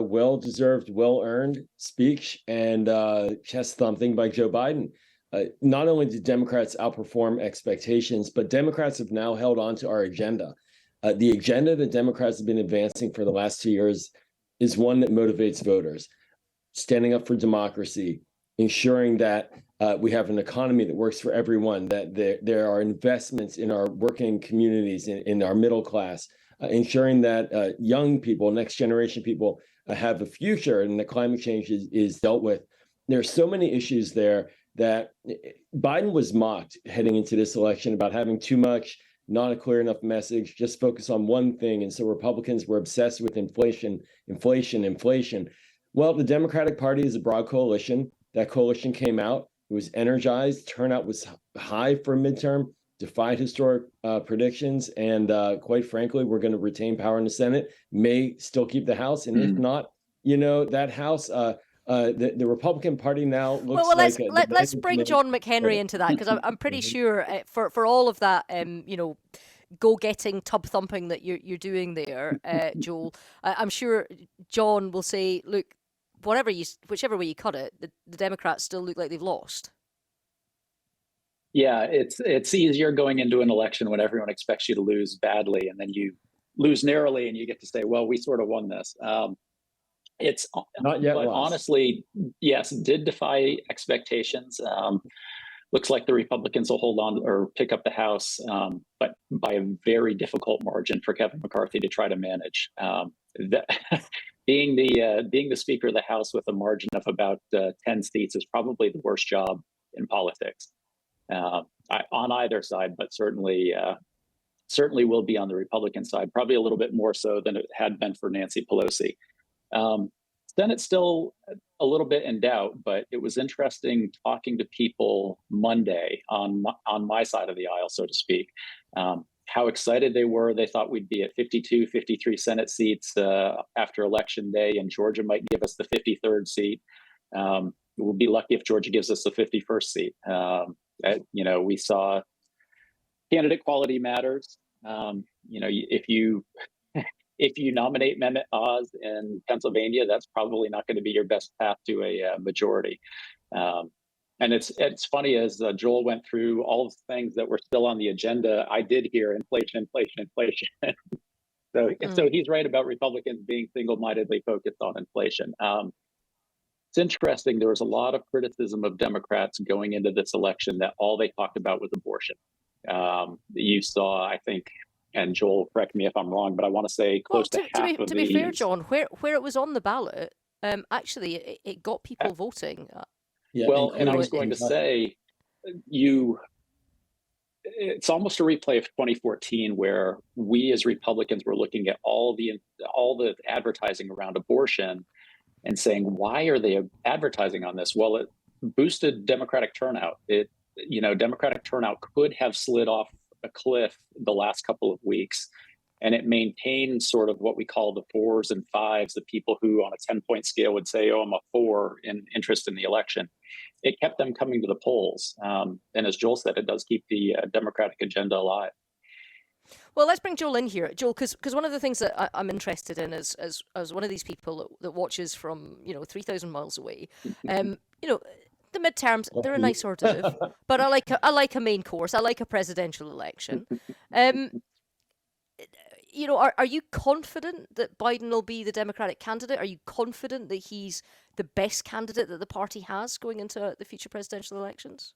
well-deserved, well-earned speech and chest thumping by Joe Biden. Not only did Democrats outperform expectations, but Democrats have now held on to our agenda. The agenda that Democrats have been advancing for the last 2 years is one that motivates voters, standing up for democracy, ensuring that we have an economy that works for everyone, that there are investments in our working communities, in our middle class, ensuring that young people, next generation people, have a future, and that climate change is dealt with. There are so many issues there that Biden was mocked heading into this election about having too much, not a clear enough message, just focus on one thing. And so Republicans were obsessed with inflation. Well, the Democratic Party is a broad coalition. That coalition came out. It was energized. Turnout was high for a midterm, defied historic predictions. And quite frankly, we're going to retain power in the Senate, may still keep the House. And if not, that House, the Republican Party now looks let's bring John McHenry into that, because I'm pretty sure for all of that, go-getting, tub-thumping that you're doing there, Joel, I'm sure John will say, look, whichever way you cut it, the Democrats still look like they've lost. Yeah, it's easier going into an election when everyone expects you to lose badly, and then you lose narrowly, and you get to say, well, we sort of won this. It's not yet, but honestly, yes, did defy expectations. Looks like the Republicans will hold on or pick up the House, but by a very difficult margin for Kevin McCarthy to try to manage. Being the Speaker of the House with a margin of about 10 seats is probably the worst job in politics on either side, but certainly will be on the Republican side, probably a little bit more so than it had been for Nancy Pelosi. Senate's still a little bit in doubt, but it was interesting talking to people Monday on my side of the aisle, so to speak, how excited they were. They thought we'd be at 52, 53 Senate seats after Election Day, and Georgia might give us the 53rd seat. We'll be lucky if Georgia gives us the 51st seat. We saw candidate quality matters. If you nominate Mehmet Oz in Pennsylvania, that's probably not going to be your best path to a majority. And it's funny, as Joel went through all the things that were still on the agenda, I did hear inflation. So he's right about Republicans being single-mindedly focused on inflation. It's interesting. There was a lot of criticism of Democrats going into this election that all they talked about was abortion. You saw, I think, and Joel, correct me if I'm wrong, but I want to say close to half of these. To be fair, John, where it was on the ballot, actually it got people voting. Well, and I was going to say, it's almost a replay of 2014, where we as Republicans were looking at all the advertising around abortion and saying, why are they advertising on this? Well, it boosted Democratic turnout. Democratic turnout could have slid off a cliff the last couple of weeks, and it maintained sort of what we call the 4s and 5s, the people who on a 10-point scale would say, oh, I'm a 4 in interest in the election. It kept them coming to the polls. And as Joel said, it does keep the Democratic agenda alive. Well, let's bring Joel in here, Joel, because one of the things that I'm interested in as one of these people that watches from 3,000 miles away, the midterms, they're a nice hors d'oeuvre, but I like a main course. I like a presidential election. Are you confident that Biden will be the Democratic candidate? Are you confident that he's the best candidate that the party has going into the future presidential elections?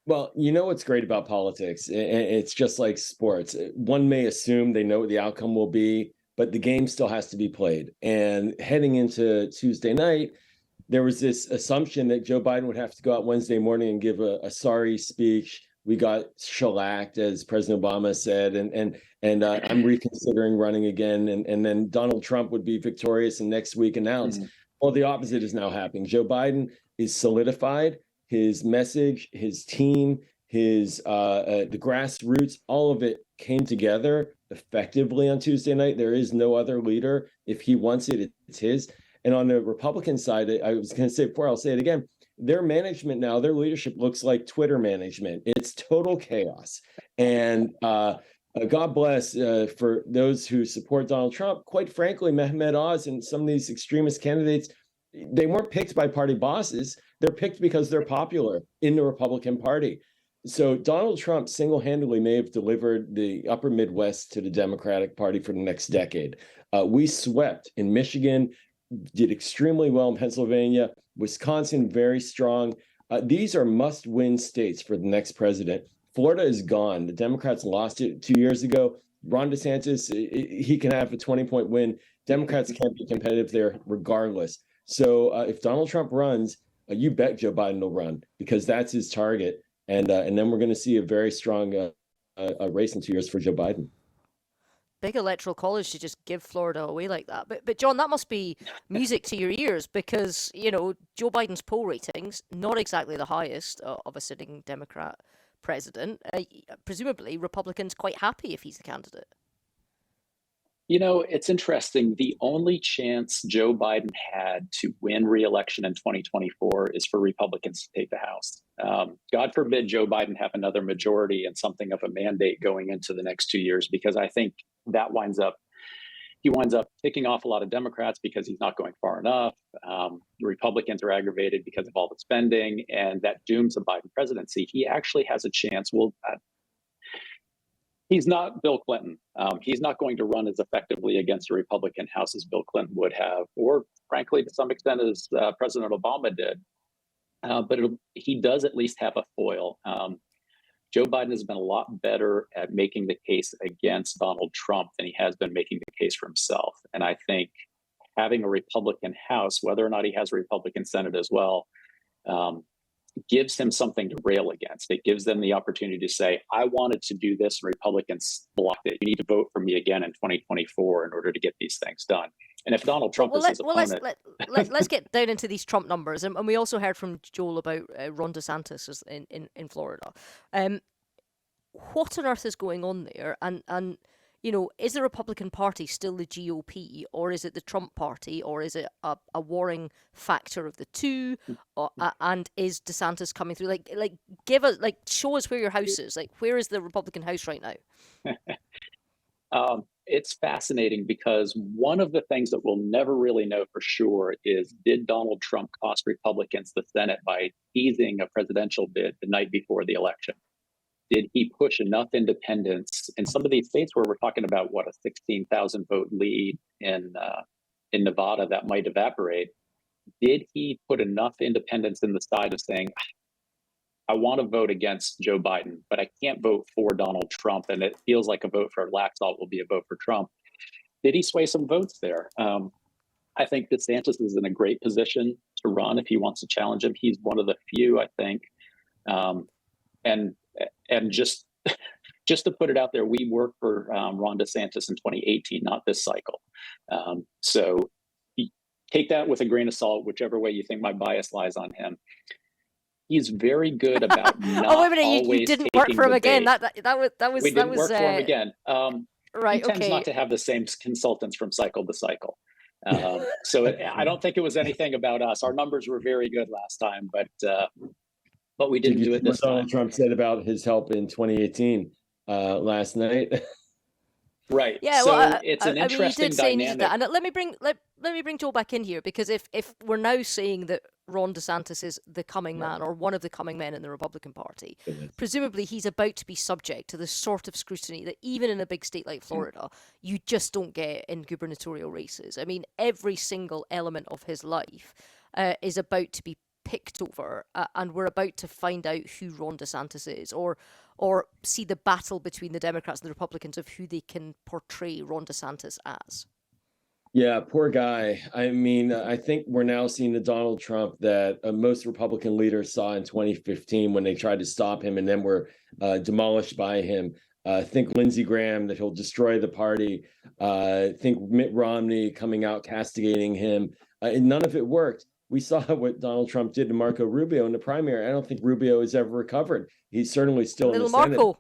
Well, what's great about politics? It's just like sports. One may assume they know what the outcome will be, but the game still has to be played. And heading into Tuesday night, there was this assumption that Joe Biden would have to go out Wednesday morning and give a sorry speech. We got shellacked, as President Obama said, and I'm reconsidering running again. And then Donald Trump would be victorious and next week announce. Well, the opposite is now happening. Joe Biden is solidified. His message, his team, the grassroots, all of it came together effectively on Tuesday night. There is no other leader. If he wants it, it's his. And on the Republican side, I was going to say before, I'll say it again, their management now, their leadership looks like Twitter management. It's total chaos. And God bless for those who support Donald Trump. Quite frankly, Mehmet Oz and some of these extremist candidates, they weren't picked by party bosses. They're picked because they're popular in the Republican Party. So Donald Trump single-handedly may have delivered the upper Midwest to the Democratic Party for the next decade. We swept in Michigan, did extremely well in Pennsylvania, Wisconsin, very strong. These are must-win states for the next president. Florida is gone. The Democrats lost it 2 years ago. Ron DeSantis, he can have a 20-point win. Democrats can't be competitive there regardless. So if Donald Trump runs, you bet Joe Biden will run because that's his target. And then we're going to see a very strong race in 2 years for Joe Biden. Big electoral college to just give Florida away like that. But John, that must be music to your ears because, you know, Joe Biden's poll ratings, not exactly the highest of a sitting Democrat president. Presumably, Republicans quite happy if he's the candidate. You know, it's interesting. The only chance Joe Biden had to win re-election in 2024 is for Republicans to take the House. God forbid Joe Biden have another majority and something of a mandate going into the next 2 years, because I think that he winds up picking off a lot of Democrats because he's not going far enough. The Republicans are aggravated because of all the spending, and that dooms the Biden presidency. He actually has a chance. He's not Bill Clinton. He's not going to run as effectively against a Republican House as Bill Clinton would have, or frankly, to some extent, as President Obama did. But he does at least have a foil. Joe Biden has been a lot better at making the case against Donald Trump than he has been making the case for himself. And I think having a Republican House, whether or not he has a Republican Senate as well, gives him something to rail against. It gives them the opportunity to say, I wanted to do this, and Republicans blocked it. You need to vote for me again in 2024 in order to get these things done. And if Donald Trump is his opponent... Let's get down into these Trump numbers. And we also heard from Joel about Ron DeSantis in Florida. What on earth is going on there? And you know, is the Republican Party still the GOP, or is it the Trump Party, or is it a warring factor of the two? And is DeSantis coming through? Like, give us, show us where your house is. Like, where is the Republican House right now? It's fascinating because one of the things that we'll never really know for sure is, did Donald Trump cost Republicans the Senate by teasing a presidential bid the night before the election? Did he push enough independents in some of these states where we're talking about a 16,000 vote lead in Nevada that might evaporate? Did he put enough independents in the side of saying, I want to vote against Joe Biden, but I can't vote for Donald Trump, and it feels like a vote for Laxalt will be a vote for Trump? Did he sway some votes there? I think DeSantis is in a great position to run if he wants to challenge him. He's one of the few, I think, and just to put it out there, we worked for Ron DeSantis in 2018, not this cycle. So take that with a grain of salt, whichever way you think my bias lies on him. He's very good about not oh, wait a minute, you didn't work for him again. That was we didn't work for him again. Right. He tends not to have the same consultants from cycle to cycle. So I don't think it was anything about us. Our numbers were very good last time, but we didn't do it this time. Donald Trump said about his help in 2018 last night. Right. Yeah. So well, it's an interesting you did say dynamic. That. And let me bring Joel back in here, because if we're now saying that Ron DeSantis is the coming man, or one of the coming men in the Republican Party, presumably he's about to be subject to the sort of scrutiny that even in a big state like Florida, you just don't get in gubernatorial races. I mean, every single element of his life is about to be picked over, and we're about to find out who Ron DeSantis is, or see the battle between the Democrats and the Republicans of who they can portray Ron DeSantis as. Yeah, poor guy. I mean, I think we're now seeing the Donald Trump that most Republican leaders saw in 2015 when they tried to stop him and then were demolished by him. Think Lindsey Graham, that he'll destroy the party. Think Mitt Romney coming out castigating him. And none of it worked. We saw what Donald Trump did to Marco Rubio in the primary. I don't think Rubio has ever recovered. He's certainly still in the Senate.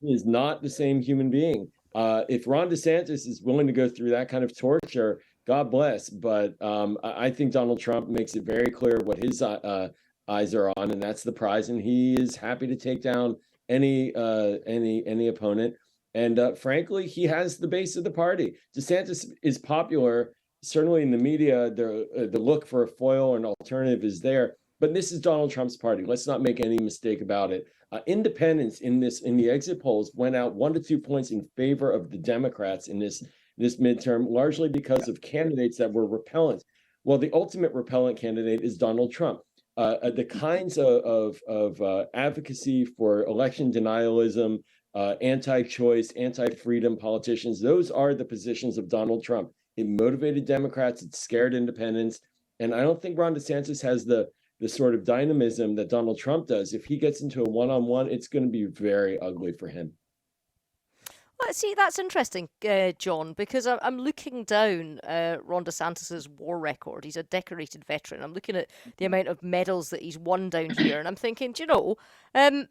He is not the same human being. If Ron DeSantis is willing to go through that kind of torture, God bless. But I think Donald Trump makes it very clear what his eyes are on, and that's the prize. And he is happy to take down any opponent. And frankly, he has the base of the party. DeSantis is popular, certainly in the media. The look for a foil or an alternative is there. But this is Donald Trump's party. Let's not make any mistake about it. Independents in the exit polls went out 1 to 2 points in favor of the Democrats in this midterm, largely because of candidates that were repellent. Well, the ultimate repellent candidate is Donald Trump. The kinds of advocacy for election denialism, anti-choice, anti-freedom politicians, those are the positions of Donald Trump. It motivated Democrats, it scared independents, and I don't think Ron DeSantis has the sort of dynamism that Donald Trump does. If he gets into a one-on-one, it's going to be very ugly for him. Well, see, that's interesting, John, because I'm looking down Ron DeSantis's war record. He's a decorated veteran. I'm looking at the amount of medals that he's won down here, and I'm thinking, do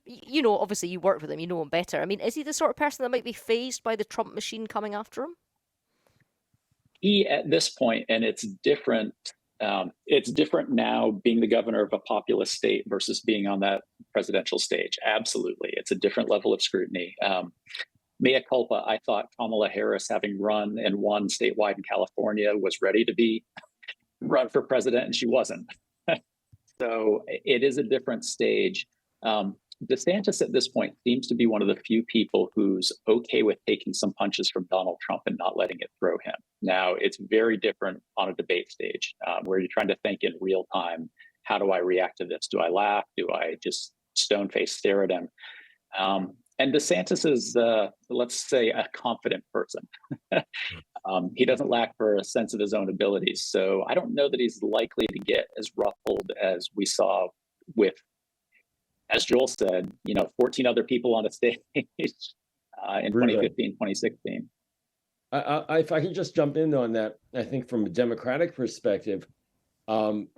you know, obviously you worked with him, you know him better. I mean, is he the sort of person that might be fazed by the Trump machine coming after him? He, at this point, and it's different. It's different now being the governor of a populist state versus being on that presidential stage. Absolutely. It's a different level of scrutiny. Mea culpa, I thought Kamala Harris, having run and won statewide in California, was ready to be run for president, and she wasn't. So it is a different stage. DeSantis at this point seems to be one of the few people who's okay with taking some punches from Donald Trump and not letting it throw him. Now, it's very different on a debate stage where you're trying to think in real time, how do I react to this? Do I laugh? Do I just stone-faced stare at him? And DeSantis is, let's say, a confident person. He doesn't lack for a sense of his own abilities. So I don't know that he's likely to get as ruffled as we saw with, as Joel said, 14 other people on a stage in 2015, 2016. If I can just jump in on that, I think from a Democratic perspective, we'll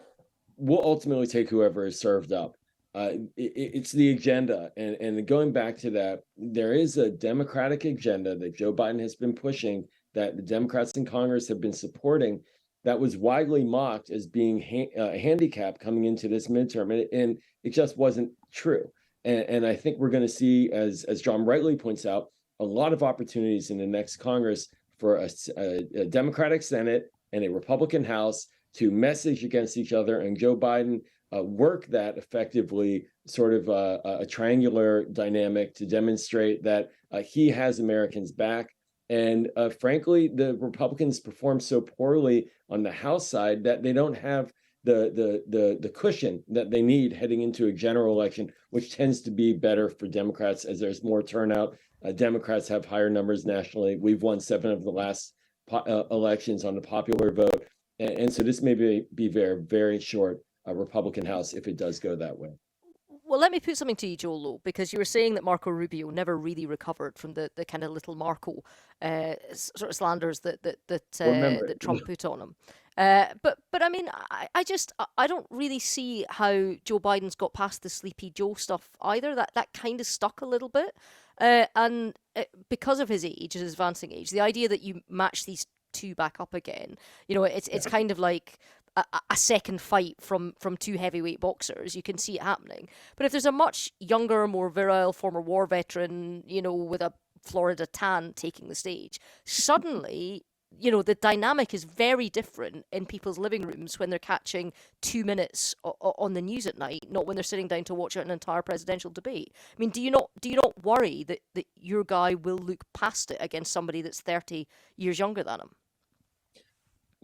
ultimately take whoever is served up. It's the agenda. And going back to that, there is a Democratic agenda that Joe Biden has been pushing, that the Democrats in Congress have been supporting, that was widely mocked as being a handicap coming into this midterm. And it just wasn't true. And I think we're going to see, as John rightly points out, a lot of opportunities in the next Congress for a Democratic Senate and a Republican House to message against each other, and Joe Biden work that effectively, sort of a triangular dynamic to demonstrate that he has Americans back. And frankly, the Republicans perform so poorly on the House side that they don't have the cushion that they need heading into a general election, which tends to be better for Democrats as there's more turnout. Democrats have higher numbers nationally. We've won 7 of the last elections on the popular vote. And so this may be very, very short Republican House if it does go that way. Well, let me put something to you, Joel, because you were saying that Marco Rubio never really recovered from the kind of little Marco sort of slanders that Trump put on him. But I mean, I don't really see how Joe Biden's got past the Sleepy Joe stuff either. That kind of stuck a little bit, and because of his age, his advancing age, the idea that you match these two back up again, it's kind of like a second fight from 2 heavyweight boxers. You can see it happening. But if there's a much younger, more virile former war veteran, with a Florida tan taking the stage, suddenly, the dynamic is very different in people's living rooms when they're catching 2 minutes on the news at night, not when they're sitting down to watch an entire presidential debate. I mean, do you not worry that your guy will look past it against somebody that's 30 years younger than him?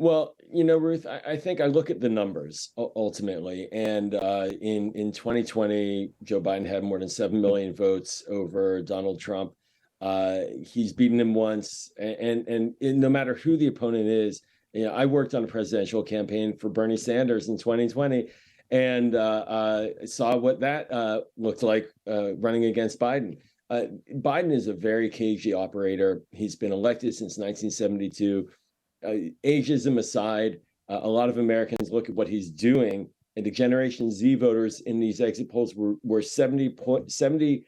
Well, Ruth, I think I look at the numbers ultimately. And in 2020, Joe Biden had more than 7 million votes over Donald Trump. He's beaten him once. And no matter who the opponent is, I worked on a presidential campaign for Bernie Sanders in 2020 and saw what that looked like running against Biden. Biden is a very cagey operator. He's been elected since 1972. Ageism aside, a lot of Americans look at what he's doing, and the Generation Z voters in these exit polls were 70-30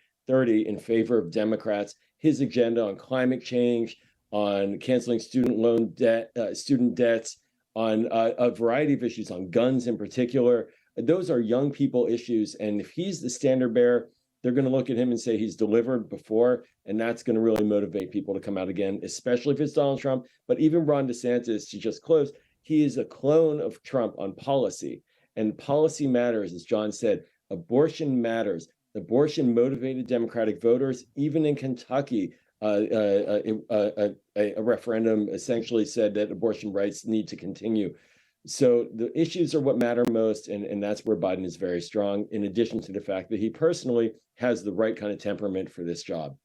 in favor of Democrats. His agenda on climate change, on canceling student loan debt, student debts, on a variety of issues, on guns in particular, those are young people issues. And if he's the standard bearer they're going to look at him and say he's delivered before, and that's going to really motivate people to come out again, especially if it's Donald Trump. But even Ron DeSantis, to just close, he is a clone of Trump on policy, and policy matters, as John said. Abortion matters. Abortion motivated Democratic voters. Even in Kentucky, a referendum essentially said that abortion rights need to continue. So the issues are what matter most, and that's where Biden is very strong, in addition to the fact that he personally has the right kind of temperament for this job.